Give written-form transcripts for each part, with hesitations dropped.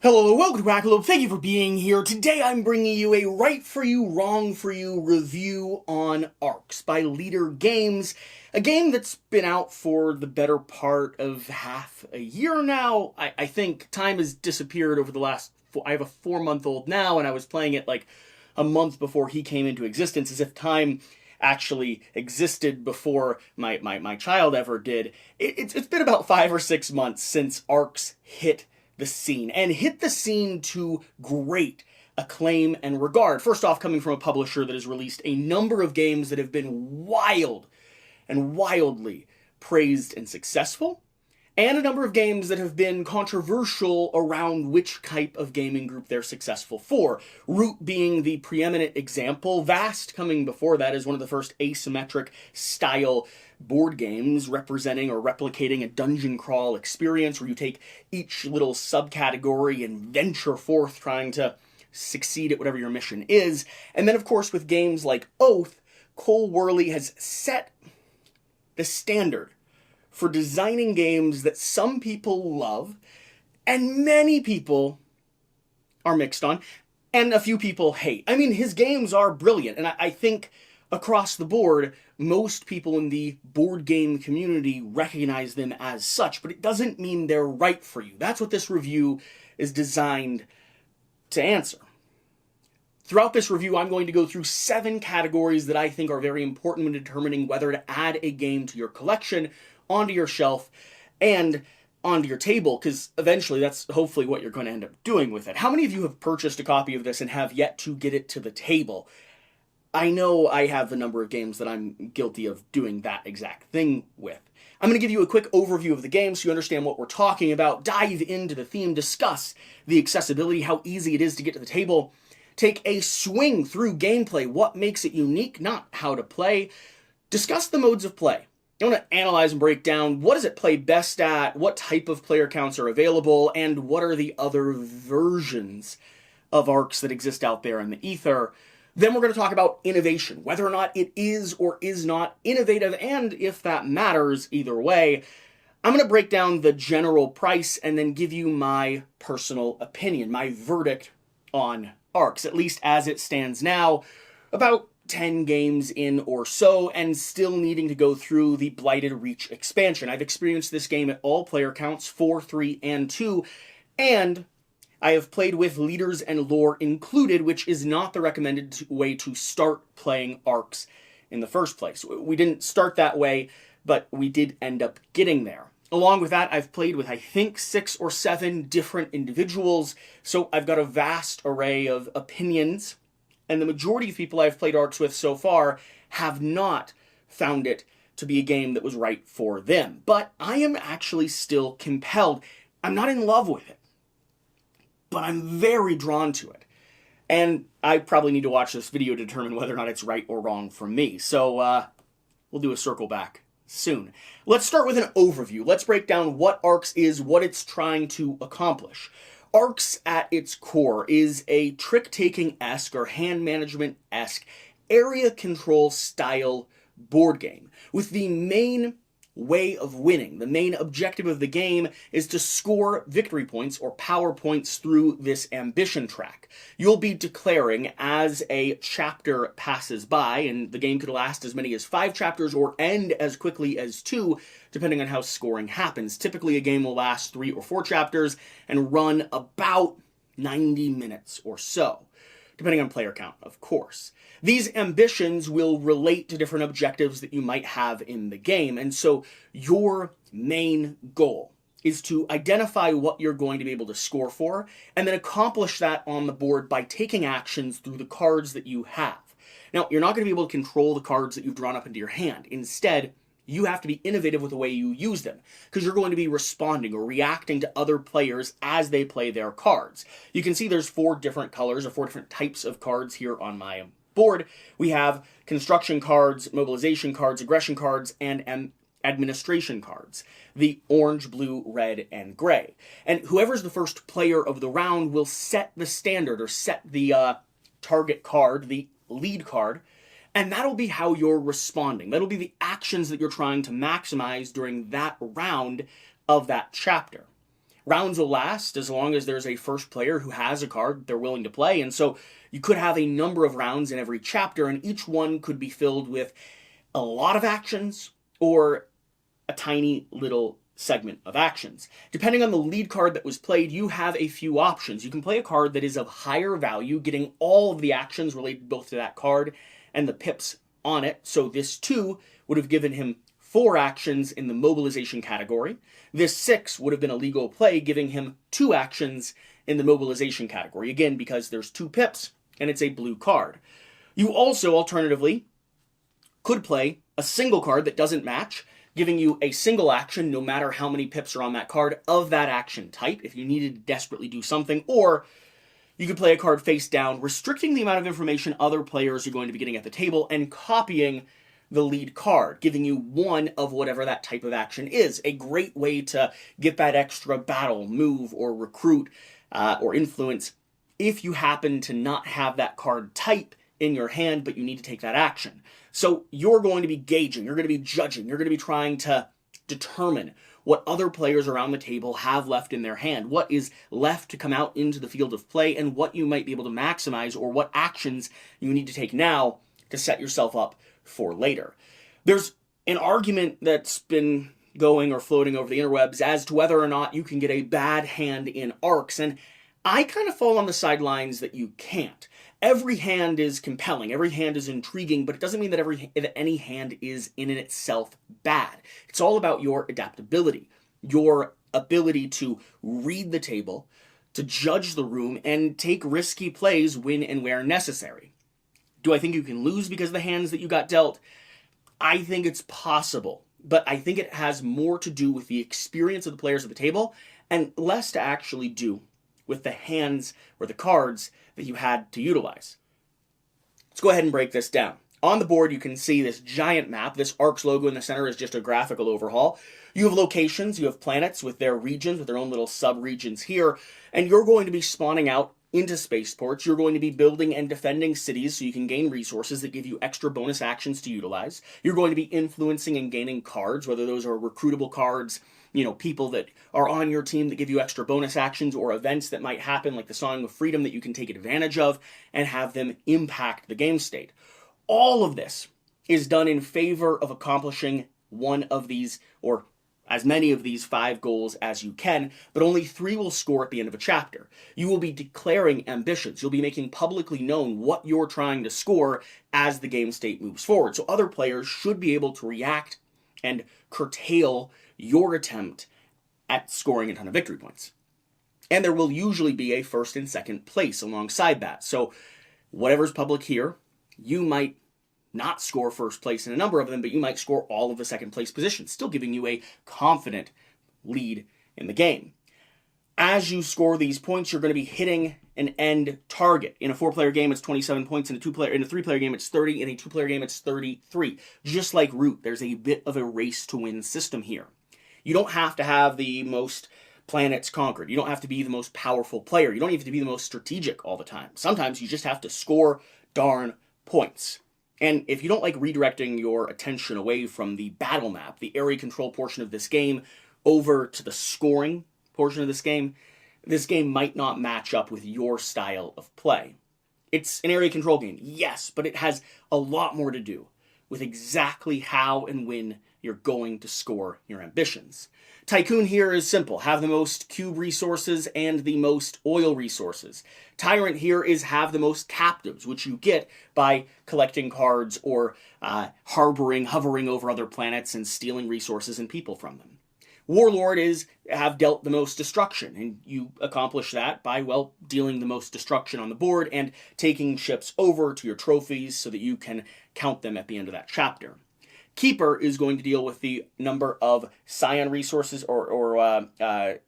Hello, welcome to Quackalope. Thank you for being here. Today I'm bringing you a right for you, wrong for you review on Arcs by Lyndhurst Games, a game that's been out for the better part of half a year now. I think time has disappeared over the last. I have a 4-month-old now, and I was playing it like a month before he came into existence, as if time actually existed before my child ever did. It's been about 5 or 6 months since Arcs hit the scene, and hit the scene to great acclaim and regard. First off, coming from a publisher that has released a number of games that have been wild and wildly praised and successful, and a number of games that have been controversial around which type of gaming group they're successful for. Root being the preeminent example, Vast coming before that as one of the first asymmetric style board games representing or replicating a dungeon crawl experience where you take each little subcategory and venture forth trying to succeed at whatever your mission is. And then, of course, with games like Oath, Cole Wehrle has set the standard for designing games that some people love and many people are mixed on and a few people hate. I mean, his games are brilliant, and I think across the board, most people in the board game community recognize them as such, but it doesn't mean they're right for you. That's what this review is designed to answer. Throughout this review, I'm going to go through 7 categories that I think are very important when determining whether to add a game to your collection, onto your shelf, and onto your table, because eventually that's hopefully what you're going to end up doing with it. How many of you have purchased a copy of this and have yet to get it to the table? I know I have a number of games that I'm guilty of doing that exact thing with. I'm going to give you a quick overview of the game so you understand what we're talking about, dive into the theme, discuss the accessibility, how easy it is to get to the table, take a swing through gameplay, what makes it unique, not how to play, discuss the modes of play. I want to analyze and break down what does it play best at, what type of player counts are available, and what are the other versions of Arcs that exist out there in the ether. Then we're going to talk about innovation, whether or not it is or is not innovative, and if that matters either way. I'm going to break down the general price and then give you my personal opinion, my verdict on Arcs, at least as it stands now, about 10 games in or so, and still needing to go through the Blighted Reach expansion. I've experienced this game at all player counts, 4, 3, and 2, and I have played with leaders and lore included, which is not the recommended way to start playing Arcs in the first place. We didn't start that way, but we did end up getting there. Along with that, I've played with, I think, 6 or 7 different individuals, so I've got a vast array of opinions, and the majority of people I've played Arcs with so far have not found it to be a game that was right for them. But I am actually still compelled. I'm not in love with it, but I'm very drawn to it. And I probably need to watch this video to determine whether or not it's right or wrong for me. So we'll do a circle back soon. Let's start with an overview. Let's break down what Arcs is, what it's trying to accomplish. Arcs, at its core, is a trick-taking-esque or hand management-esque area control style board game, with the main way of winning. The main objective of the game is to score victory points or power points through this ambition track. You'll be declaring as a chapter passes by, and the game could last as many as 5 chapters or end as quickly as 2, depending on how scoring happens. Typically, a game will last 3 or 4 chapters and run about 90 minutes or so, depending on player count, of course. These ambitions will relate to different objectives that you might have in the game, and so your main goal is to identify what you're going to be able to score for, and then accomplish that on the board by taking actions through the cards that you have. Now, you're not going to be able to control the cards that you've drawn up into your hand. Instead, you have to be innovative with the way you use them, because you're going to be responding or reacting to other players as they play their cards. You can see there's 4 different colors or 4 different types of cards here on my board. We have construction cards, mobilization cards, aggression cards, and administration cards. The orange, blue, red, and gray. And whoever's the first player of the round will set the standard or set the target card, the lead card, and that'll be how you're responding. That'll be the actions that you're trying to maximize during that round of that chapter. Rounds will last as long as there's a first player who has a card they're willing to play, and so you could have a number of rounds in every chapter, and each one could be filled with a lot of actions or a tiny little segment of actions. Depending on the lead card that was played, you have a few options. You can play a card that is of higher value, getting all of the actions related both to that card and the pips on it. So this 2 would have given him 4 actions in the mobilization category. This 6 would have been a legal play, giving him 2 actions in the mobilization category. Again, because there's 2 pips and it's a blue card. You also, alternatively, could play a single card that doesn't match, giving you a single action no matter how many pips are on that card of that action type if you needed to desperately do something, or you could play a card face down, restricting the amount of information other players are going to be getting at the table and copying the lead card, giving you 1 of whatever that type of action is. A great way to get that extra battle, move, or recruit, or influence if you happen to not have that card type in your hand, but you need to take that action. So you're going to be gauging, you're going to be judging, you're going to be trying to determine what other players around the table have left in their hand, what is left to come out into the field of play, and what you might be able to maximize, or what actions you need to take now to set yourself up for later. There's an argument that's been going or floating over the interwebs as to whether or not you can get a bad hand in Arcs, and I kind of fall on the sidelines that you can't. Every hand is compelling, every hand is intriguing, but it doesn't mean that any hand is in itself bad. It's all about your adaptability, your ability to read the table, to judge the room, and take risky plays when and where necessary. Do I think you can lose because of the hands that you got dealt? I think it's possible, but I think it has more to do with the experience of the players at the table and less to actually do with the hands or the cards that you had to utilize. Let's go ahead and break this down. On the board, you can see this giant map. This Arcs logo in the center is just a graphical overhaul. You have locations, you have planets with their regions, with their own little sub-regions here, and you're going to be spawning out into spaceports. You're going to be building and defending cities so you can gain resources that give you extra bonus actions to utilize. You're going to be influencing and gaining cards, whether those are recruitable cards, people that are on your team that give you extra bonus actions, or events that might happen like the Song of Freedom that you can take advantage of and have them impact the game state. All of this is done in favor of accomplishing one of these, or as many of these 5 goals as you can, but only 3 will score at the end of a chapter. You will be declaring ambitions. You'll be making publicly known what you're trying to score as the game state moves forward. So other players should be able to react and curtail your attempt at scoring a ton of victory points. And there will usually be a first and second place alongside that. So whatever's public here, you might not score first place in a number of them, but you might score all of the second place positions, still giving you a confident lead in the game. As you score these points, you're going to be hitting an end target. In a 4-player game, it's 27 points. In a 3-player game, it's 30. In a 2-player game, it's 33. Just like Root, there's a bit of a race to win system here. You don't have to have the most planets conquered. You don't have to be the most powerful player. You don't have to be the most strategic all the time. Sometimes you just have to score darn points. And if you don't like redirecting your attention away from the battle map, the area control portion of this game, over to the scoring portion of this game might not match up with your style of play. It's an area control game, yes, but it has a lot more to do with exactly how and when you're going to score your ambitions. Tycoon here is simple. Have the most cube resources and the most oil resources. Tyrant here is have the most captives, which you get by collecting cards or hovering over other planets and stealing resources and people from them. Warlord is have dealt the most destruction, and you accomplish that by, dealing the most destruction on the board and taking ships over to your trophies so that you can count them at the end of that chapter. Keeper is going to deal with the number of Scion resources or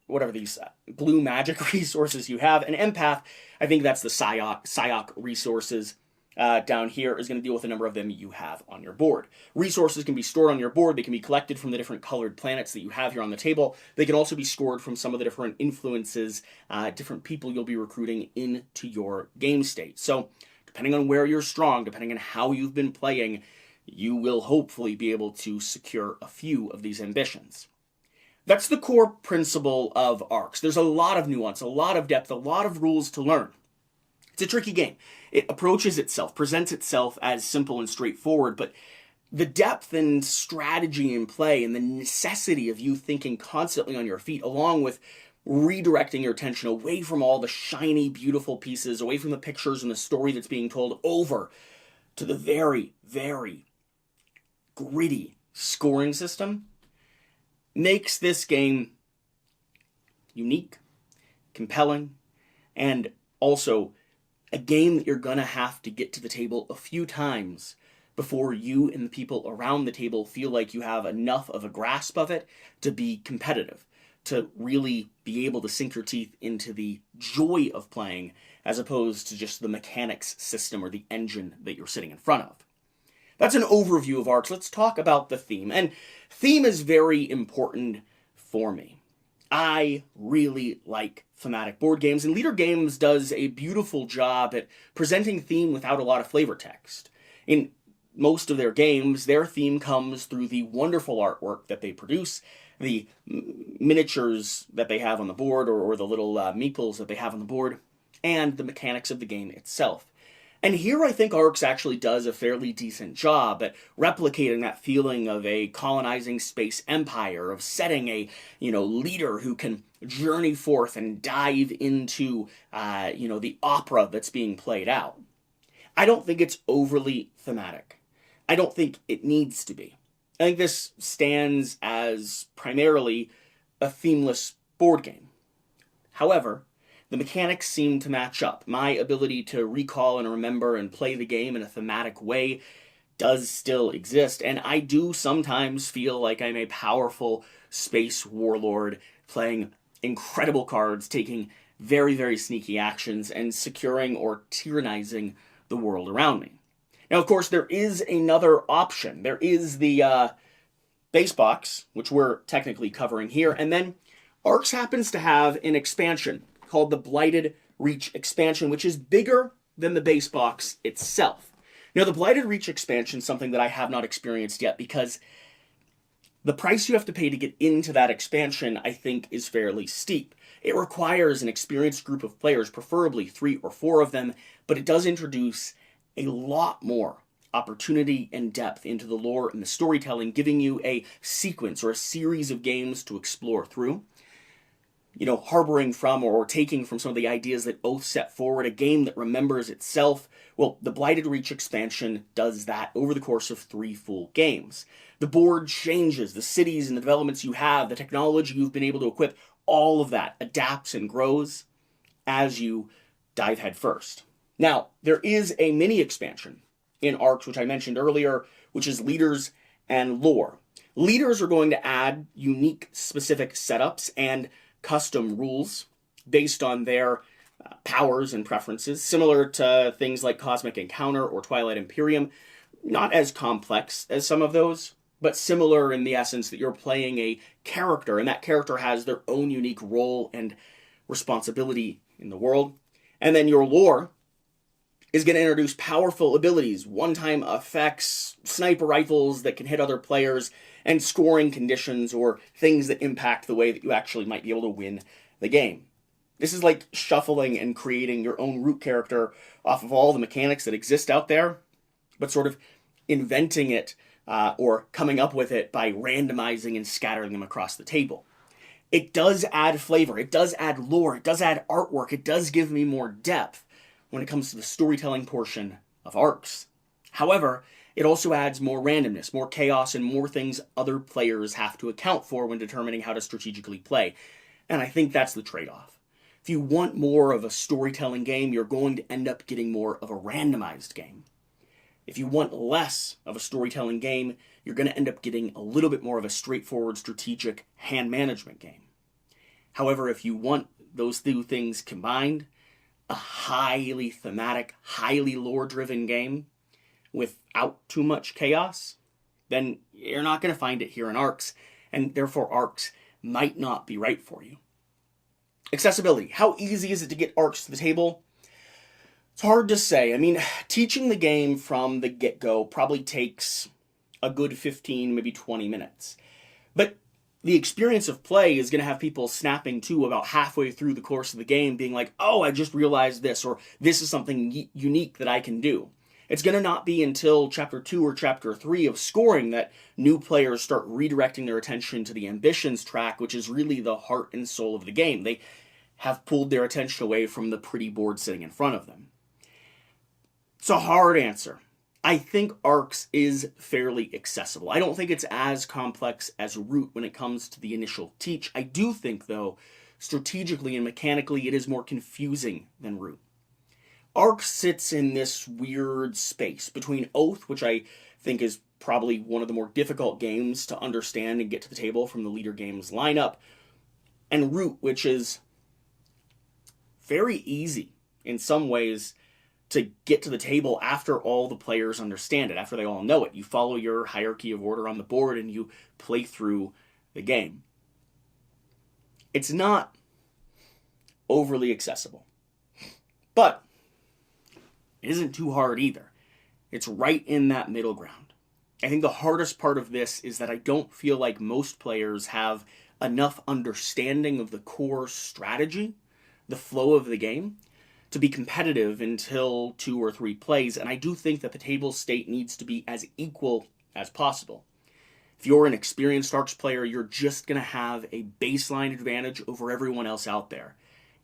whatever these blue magic resources you have. And Empath, I think that's the Psyoc resources down here, is going to deal with the number of them you have on your board. Resources can be stored on your board. They can be collected from the different colored planets that you have here on the table. They can also be scored from some of the different influences, different people you'll be recruiting into your game state. So depending on where you're strong, depending on how you've been playing, you will hopefully be able to secure a few of these ambitions. That's the core principle of ARCs. There's a lot of nuance, a lot of depth, a lot of rules to learn. It's a tricky game. It approaches itself, presents itself as simple and straightforward, but the depth and strategy in play and the necessity of you thinking constantly on your feet, along with redirecting your attention away from all the shiny, beautiful pieces, away from the pictures and the story that's being told, over to the very, very gritty scoring system, makes this game unique, compelling, and also a game that you're gonna have to get to the table a few times before you and the people around the table feel like you have enough of a grasp of it to be competitive, to really be able to sink your teeth into the joy of playing as opposed to just the mechanics system or the engine that you're sitting in front of. That's an overview of ARCs. Let's talk about the theme. And theme is very important for me. I really like thematic board games, and Leader Games does a beautiful job at presenting theme without a lot of flavor text. In most of their games, their theme comes through the wonderful artwork that they produce, the miniatures that they have on the board, or the little meeples that they have on the board, and the mechanics of the game itself. And here I think ARCs actually does a fairly decent job at replicating that feeling of a colonizing space empire, of setting a, leader who can journey forth and dive into, the opera that's being played out. I don't think it's overly thematic. I don't think it needs to be. I think this stands as primarily a themeless board game. However, the mechanics seem to match up. My ability to recall and remember and play the game in a thematic way does still exist, and I do sometimes feel like I'm a powerful space warlord playing incredible cards, taking very, very sneaky actions, and securing or tyrannizing the world around me. Now, of course, there is another option. There is the base box, which we're technically covering here, and then ARCs happens to have an expansion called the Blighted Reach expansion, which is bigger than the base box itself. Now, the Blighted Reach expansion is something that I have not experienced yet, because the price you have to pay to get into that expansion, I think, is fairly steep. It requires an experienced group of players, preferably 3 or 4 of them, but it does introduce a lot more opportunity and depth into the lore and the storytelling, giving you a sequence or a series of games to explore through. Harboring from or taking from some of the ideas that Oath set forward, a game that remembers itself. Well, the Blighted Reach expansion does that over the course of 3 full games. The board changes, the cities and the developments you have, the technology you've been able to equip, all of that adapts and grows as you dive headfirst. Now, there is a mini expansion in ARCs, which I mentioned earlier, which is Leaders and Lore. Leaders are going to add unique, specific setups and custom rules based on their powers and preferences, similar to things like Cosmic Encounter or Twilight Imperium. Not as complex as some of those, but similar in the essence that you're playing a character, and that character has their own unique role and responsibility in the world. And then your lore is going to introduce powerful abilities, one-time effects, sniper rifles that can hit other players, and scoring conditions or things that impact the way that you actually might be able to win the game. This is like shuffling and creating your own root character off of all the mechanics that exist out there, but sort of inventing it or coming up with it by randomizing and scattering them across the table. It does add flavor, it does add lore, it does add artwork, it does give me more depth when it comes to the storytelling portion of ARCs. However, it also adds more randomness, more chaos, and more things other players have to account for when determining how to strategically play. And I think that's the trade-off. If you want more of a storytelling game, you're going to end up getting more of a randomized game. If you want less of a storytelling game, you're going to end up getting a little bit more of a straightforward strategic hand management game. However, if you want those two things combined, a highly thematic, highly lore-driven game without too much chaos, then you're not going to find it here in ARCs, and therefore ARCs might not be right for you. Accessibility. How easy is it to get ARCs to the table? It's hard to say. I mean, teaching the game from the get-go probably takes a good 15, maybe 20 minutes. But the experience of play is going to have people snapping to about halfway through the course of the game, being like, oh, I just realized this, or this is something unique that I can do. It's going to not be until Chapter 2 or Chapter 3 of scoring that new players start redirecting their attention to the ambitions track, which is really the heart and soul of the game. They have pulled their attention away from the pretty board sitting in front of them. It's a hard answer. I think Arcs is fairly accessible. I don't think it's as complex as Root when it comes to the initial teach. I do think, though, strategically and mechanically, it is more confusing than Root. Arcs sits in this weird space between Oath, which I think is probably one of the more difficult games to understand and get to the table from the Leader Games lineup, and Root, which is very easy in some ways to get to the table after all the players understand it, after they all know it. You follow your hierarchy of order on the board and you play through the game. It's not overly accessible, but it isn't too hard either. It's right in that middle ground. I think the hardest part of this is that I don't feel like most players have enough understanding of the core strategy, the flow of the game, to be competitive until 2 or 3 plays, and I do think that the table state needs to be as equal as possible. If you're an experienced Arcs player, you're just going to have a baseline advantage over everyone else out there,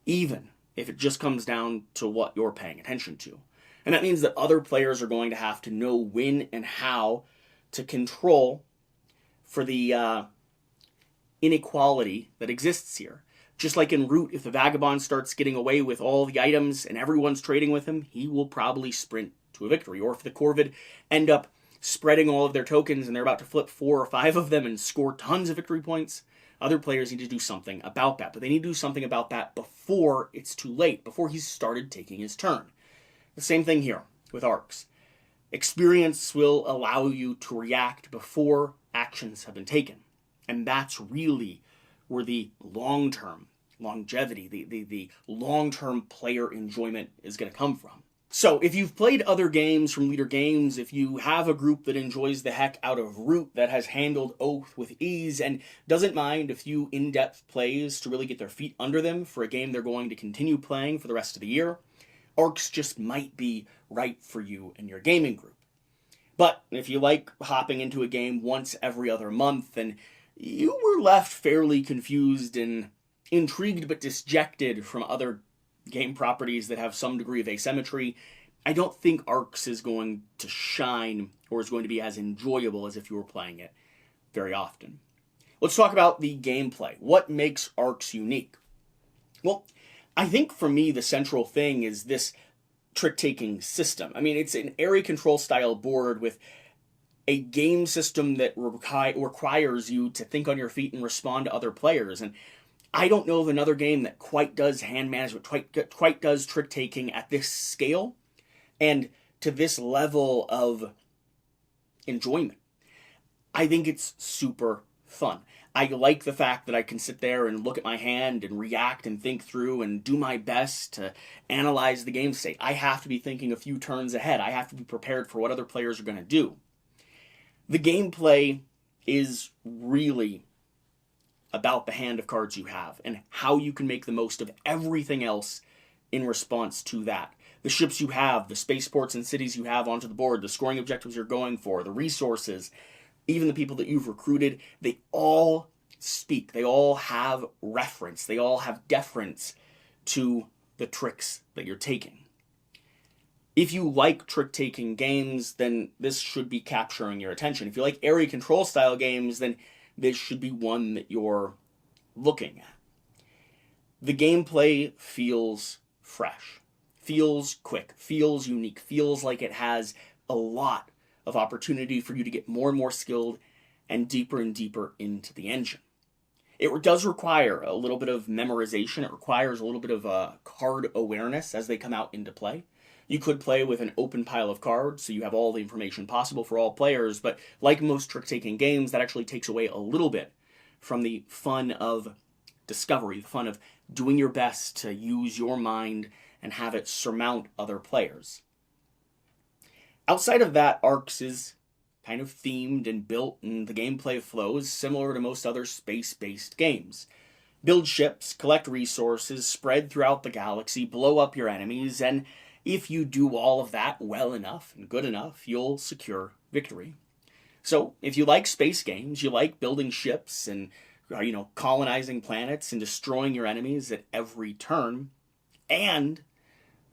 even if it just comes down to what you're paying attention to. And that means that other players are going to have to know when and how to control for the inequality that exists here. Just like in Root, if the Vagabond starts getting away with all the items and everyone's trading with him, he will probably sprint to a victory. Or if the Corvid end up spreading all of their tokens and they're about to flip 4 or 5 of them and score tons of victory points, other players need to do something about that. But they need to do something about that before it's too late, before he's started taking his turn. The same thing here with Arcs. Experience will allow you to react before actions have been taken. And that's really where the long-term longevity, the long-term player enjoyment is going to come from. So if you've played other games from Leader Games, if you have a group that enjoys the heck out of Root, that has handled Oath with ease, and doesn't mind a few in-depth plays to really get their feet under them for a game they're going to continue playing for the rest of the year, Arcs just might be right for you and your gaming group. But if you like hopping into a game once every other month, and you were left fairly confused and intrigued but disjected from other game properties that have some degree of asymmetry, I don't think Arcs is going to shine or is going to be as enjoyable as if you were playing it very often. Let's talk about the gameplay. What makes Arcs unique? Well, I think for me the central thing is this trick-taking system. I mean, it's an area control style board with a game system that requires you to think on your feet and respond to other players. And I don't know of another game that quite does hand management, quite does trick-taking at this scale and to this level of enjoyment. I think it's super fun. I like the fact that I can sit there and look at my hand and react and think through and do my best to analyze the game state. I have to be thinking a few turns ahead. I have to be prepared for what other players are going to do. The gameplay is really about the hand of cards you have and how you can make the most of everything else in response to that. The ships you have, the spaceports and cities you have onto the board, the scoring objectives you're going for, the resources, even the people that you've recruited, they all speak. They all have reference. They all have deference to the tricks that you're taking. If you like trick-taking games, then this should be capturing your attention. If you like area control style games, then this should be one that you're looking at. The gameplay feels fresh, feels quick, feels unique, feels like it has a lot of opportunity for you to get more and more skilled and deeper into the engine. It does require a little bit of memorization. It requires a little bit of card awareness as they come out into play. You could play with an open pile of cards, so you have all the information possible for all players, but like most trick-taking games, that actually takes away a little bit from the fun of discovery, the fun of doing your best to use your mind and have it surmount other players. Outside of that, Arcs is kind of themed and built, and the gameplay flows similar to most other space-based games. Build ships, collect resources, spread throughout the galaxy, blow up your enemies, and if you do all of that well enough and good enough, you'll secure victory. So, if you like space games, you like building ships and colonizing planets and destroying your enemies at every turn, and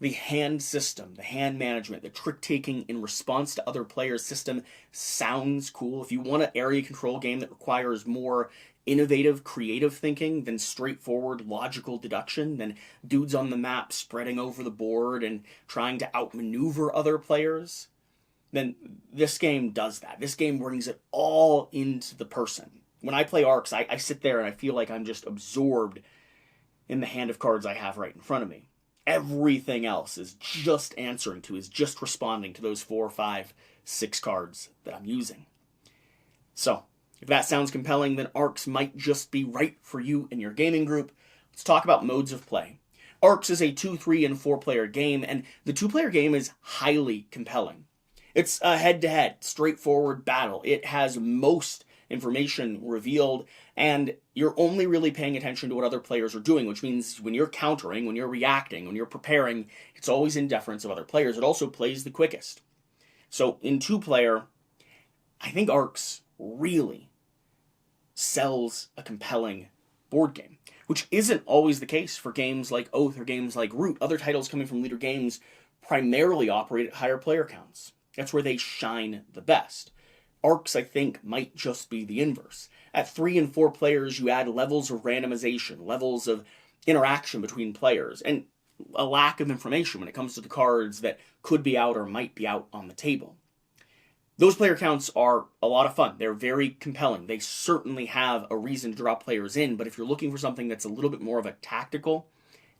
the hand system, the hand management, the trick-taking in response to other players' system sounds cool. If you want an area control game that requires more innovative, creative thinking than straightforward logical deduction, than dudes on the map spreading over the board and trying to outmaneuver other players, then this game does that. This game brings it all into the person. When I play Arcs, I sit there and I feel like I'm just absorbed in the hand of cards I have right in front of me. Everything else is just answering to, is just responding to those 4, 5, 6 cards that I'm using. So, if that sounds compelling, then Arcs might just be right for you and your gaming group. Let's talk about modes of play. Arcs is a 2, 3, and 4-player game, and the 2-player game is highly compelling. It's a head-to-head, straightforward battle. It has most information revealed, and you're only really paying attention to what other players are doing, which means when you're countering, when you're reacting, when you're preparing, it's always in deference of other players. It also plays the quickest. So in 2-player, I think Arcs really sells a compelling board game, which isn't always the case for games like Oath or games like Root. Other titles coming from Leader Games primarily operate at higher player counts. That's where they shine the best. Arcs, I think, might just be the inverse. At 3 and 4 players, you add levels of randomization, levels of interaction between players, and a lack of information when it comes to the cards that could be out or might be out on the table. Those player counts are a lot of fun. They're very compelling. They certainly have a reason to draw players in, but if you're looking for something that's a little bit more of a tactical,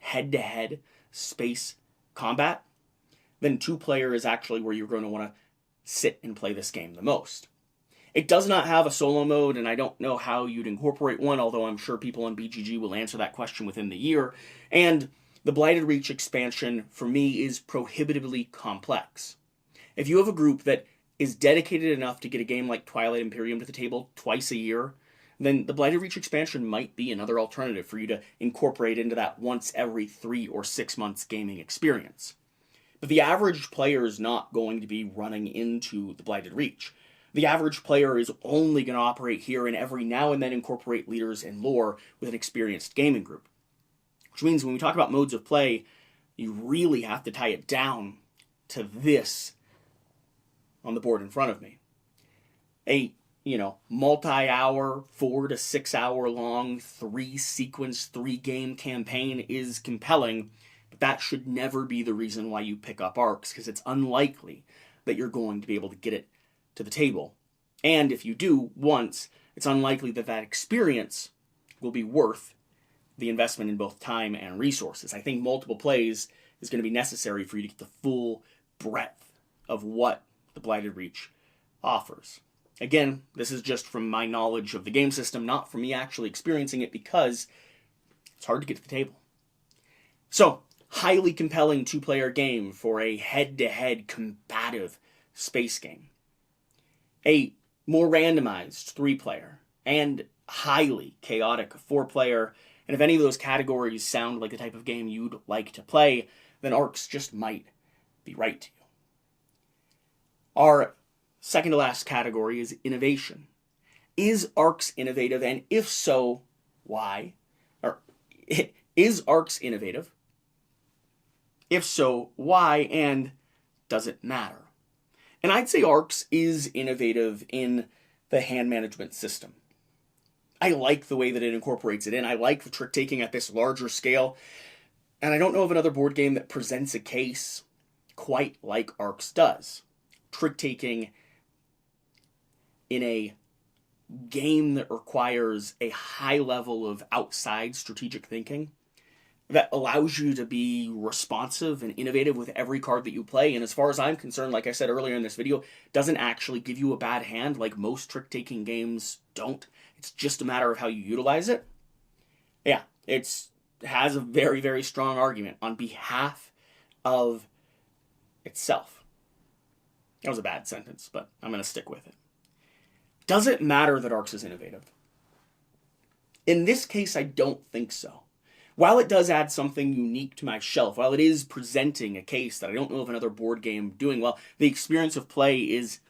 head-to-head space combat, then 2-player is actually where you're going to want to sit and play this game the most. It does not have a solo mode, and I don't know how you'd incorporate one, although I'm sure people on BGG will answer that question within the year. And the Blighted Reach expansion, for me, is prohibitively complex. If you have a group that is dedicated enough to get a game like Twilight Imperium to the table twice a year, then the Blighted Reach expansion might be another alternative for you to incorporate into that once every 3 or 6 months gaming experience. But the average player is not going to be running into the Blighted Reach. The average player is only going to operate here and every now and then incorporate leaders and lore with an experienced gaming group. Which means when we talk about modes of play, you really have to tie it down to this on the board in front of me. A, multi-hour, 4 to 6 hour long, 3-sequence, 3-game campaign is compelling, but that should never be the reason why you pick up Arcs, because it's unlikely that you're going to be able to get it to the table. And if you do once, it's unlikely that that experience will be worth the investment in both time and resources. I think multiple plays is going to be necessary for you to get the full breadth of what the Blighted Reach offers. Again, this is just from my knowledge of the game system, not from me actually experiencing it, because it's hard to get to the table. So, highly compelling 2-player game for a head-to-head combative space game. A more randomized 3-player and highly chaotic 4-player, and if any of those categories sound like the type of game you'd like to play, then Arcs just might be right to you. Our second to last category is innovation. Is Arcs innovative, and if so, why? Or is Arcs innovative? If so, why, and does it matter? And I'd say Arcs is innovative in the hand management system. I like the way that it incorporates it in. I like the trick-taking at this larger scale. And I don't know of another board game that presents a case quite like Arcs does. Trick-taking in a game that requires a high level of outside strategic thinking that allows you to be responsive and innovative with every card that you play. And as far as I'm concerned, like I said earlier in this video, doesn't actually give you a bad hand like most trick-taking games don't. It's just a matter of how you utilize it. Yeah, it has a very, very strong argument on behalf of itself. That was a bad sentence, but I'm going to stick with it. Does it matter that Arcs is innovative? In this case, I don't think so. While it does add something unique to my shelf, while it is presenting a case that I don't know of another board game doing, well, the experience of play is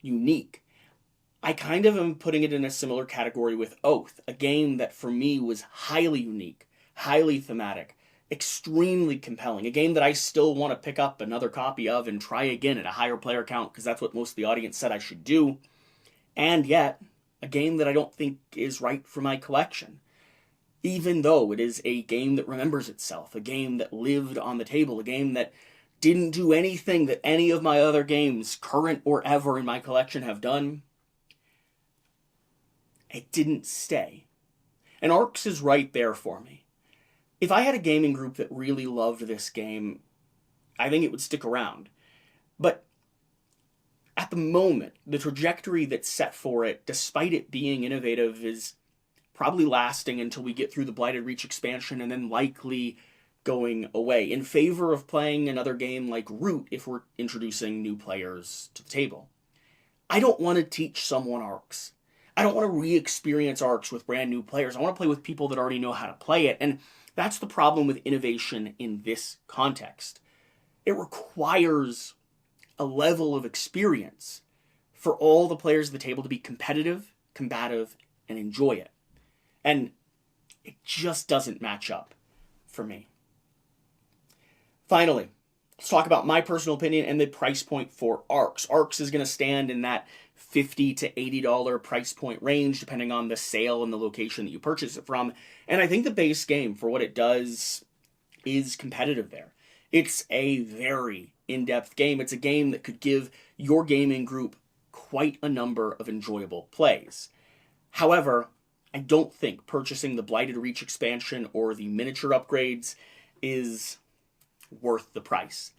unique. I kind of am putting it in a similar category with Oath, a game that for me was highly unique, highly thematic, extremely compelling, a game that I still want to pick up another copy of and try again at a higher player count because that's what most of the audience said I should do, and yet a game that I don't think is right for my collection. Even though it is a game that remembers itself, a game that lived on the table, a game that didn't do anything that any of my other games, current or ever in my collection, have done, it didn't stay. And Arcs is right there for me. If I had a gaming group that really loved this game, I think it would stick around. But at the moment, the trajectory that's set for it, despite it being innovative, is probably lasting until we get through the Blighted Reach expansion and then likely going away in favor of playing another game like Root if we're introducing new players to the table. I don't want to teach someone Arcs. I don't want to re-experience Arcs with brand new players. I want to play with people that already know how to play it, and that's the problem with innovation in this context. It requires a level of experience for all the players at the table to be competitive, combative, and enjoy it. And it just doesn't match up for me. Finally, let's talk about my personal opinion and the price point for Arcs. Arcs is going to stand in that $50 to $80 price point range, depending on the sale and the location that you purchase it from. And I think the base game, for what it does, is competitive there. It's a very in-depth game. It's a game that could give your gaming group quite a number of enjoyable plays. However, I don't think purchasing the Blighted Reach expansion or the miniature upgrades is worth the price.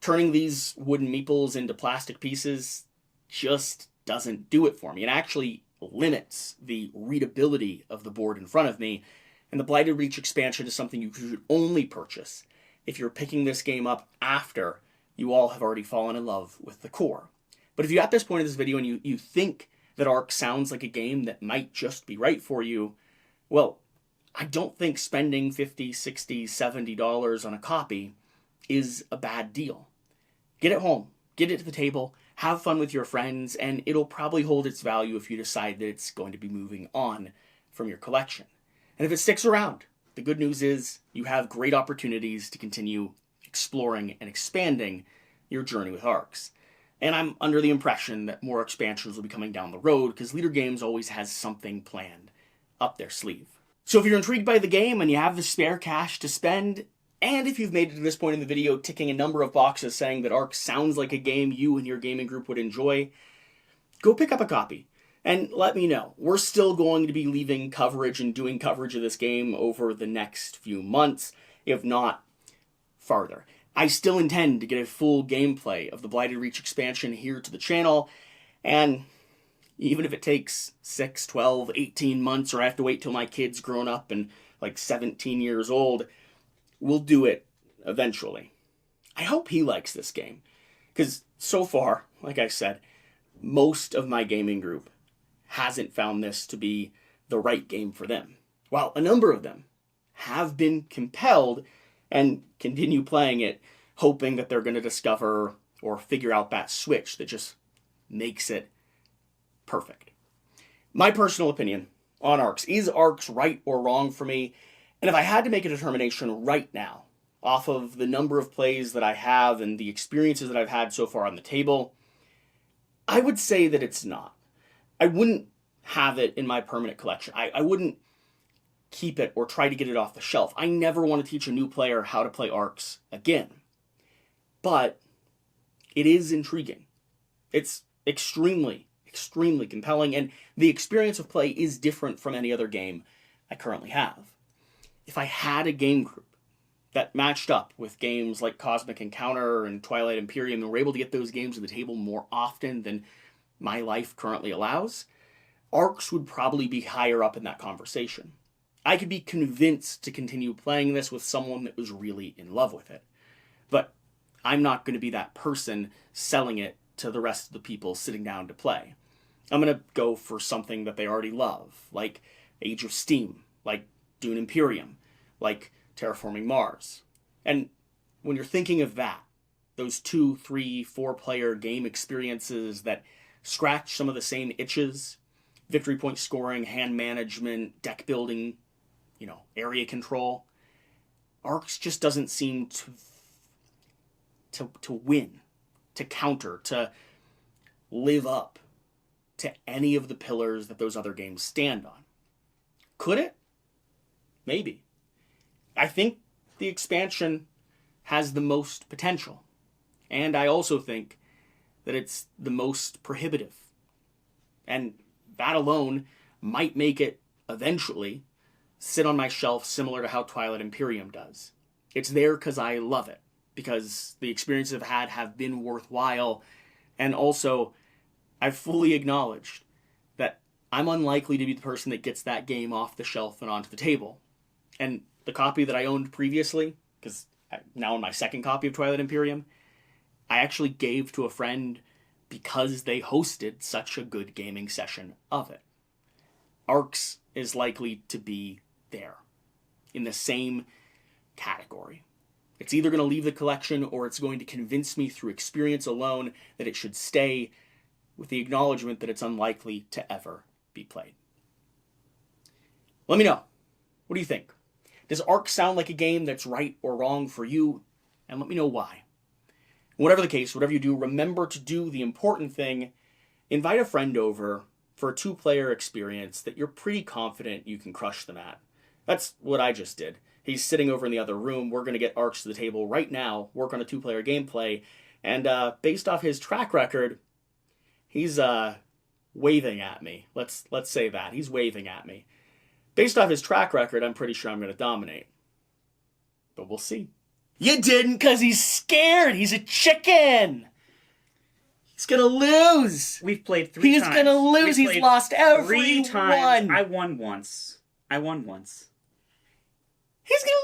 Turning these wooden meeples into plastic pieces just doesn't do it for me. It actually limits the readability of the board in front of me, and the Blighted Reach expansion is something you should only purchase if you're picking this game up after you all have already fallen in love with the core. But if you're at this point in this video and you think that Arc sounds like a game that might just be right for you, well, I don't think spending $50, $60, $70 on a copy is a bad deal. Get it home, get it to the table, have fun with your friends, and it'll probably hold its value if you decide that it's going to be moving on from your collection. And if it sticks around, the good news is you have great opportunities to continue exploring and expanding your journey with Arcs. And I'm under the impression that more expansions will be coming down the road because Leader Games always has something planned up their sleeve. So if you're intrigued by the game and you have the spare cash to spend, and if you've made it to this point in the video ticking a number of boxes saying that Arc sounds like a game you and your gaming group would enjoy, go pick up a copy and let me know. We're still going to be leaving coverage and doing coverage of this game over the next few months, if not farther. I still intend to get a full gameplay of the Blighted Reach expansion here to the channel, and even if it takes 6, 12, 18 months, or I have to wait till my kid's grown up and like 17 years old, we'll do it eventually. I hope he likes this game, because so far, like I said, most of my gaming group hasn't found this to be the right game for them, while a number of them have been compelled and continue playing it, hoping that they're going to discover or figure out that switch that just makes it perfect. My personal opinion on Arcs. Is Arcs right or wrong for me? And if I had to make a determination right now, off of the number of plays that I have and the experiences that I've had so far on the table, I would say that it's not. I wouldn't have it in my permanent collection. I wouldn't keep it or try to get it off the shelf. I never want to teach a new player how to play Arcs again. But it is intriguing. It's extremely, extremely compelling, and the experience of play is different from any other game I currently have. If I had a game group that matched up with games like Cosmic Encounter and Twilight Imperium and were able to get those games to the table more often than my life currently allows, Arcs would probably be higher up in that conversation. I could be convinced to continue playing this with someone that was really in love with it. But I'm not going to be that person selling it to the rest of the people sitting down to play. I'm going to go for something that they already love, like Age of Steam, like Dune Imperium, like Terraforming Mars. And when you're thinking of that, those 2, 3, 4-player game experiences that scratch some of the same itches, victory point scoring, hand management, deck building, area control, Arcs just doesn't seem to win, to counter, to live up to any of the pillars that those other games stand on. Could it? Maybe. I think the expansion has the most potential. And I also think that it's the most prohibitive. And that alone might make it, eventually, sit on my shelf similar to how Twilight Imperium does. It's there because I love it. Because the experiences I've had have been worthwhile. And also, I've fully acknowledged that I'm unlikely to be the person that gets that game off the shelf and onto the table. And the copy that I owned previously, because now in my second copy of Twilight Imperium, I actually gave to a friend because they hosted such a good gaming session of it. Arcs is likely to be there, in the same category. It's either going to leave the collection or it's going to convince me through experience alone that it should stay, with the acknowledgement that it's unlikely to ever be played. Let me know. What do you think? Does Arc sound like a game that's right or wrong for you? And let me know why. Whatever the case, whatever you do, remember to do the important thing. Invite a friend over for a 2-player experience that you're pretty confident you can crush them at. That's what I just did. He's sitting over in the other room. We're going to get Arcs to the table right now, work on a 2-player gameplay, and based off his track record, he's waving at me. Let's say that. He's waving at me. Based off his track record, I'm pretty sure I'm going to dominate. But we'll see. You didn't because he's scared. He's a chicken. He's going to lose. We've played 3 times. He's going to lose. He's lost every 3 times. one. I won once. He's going to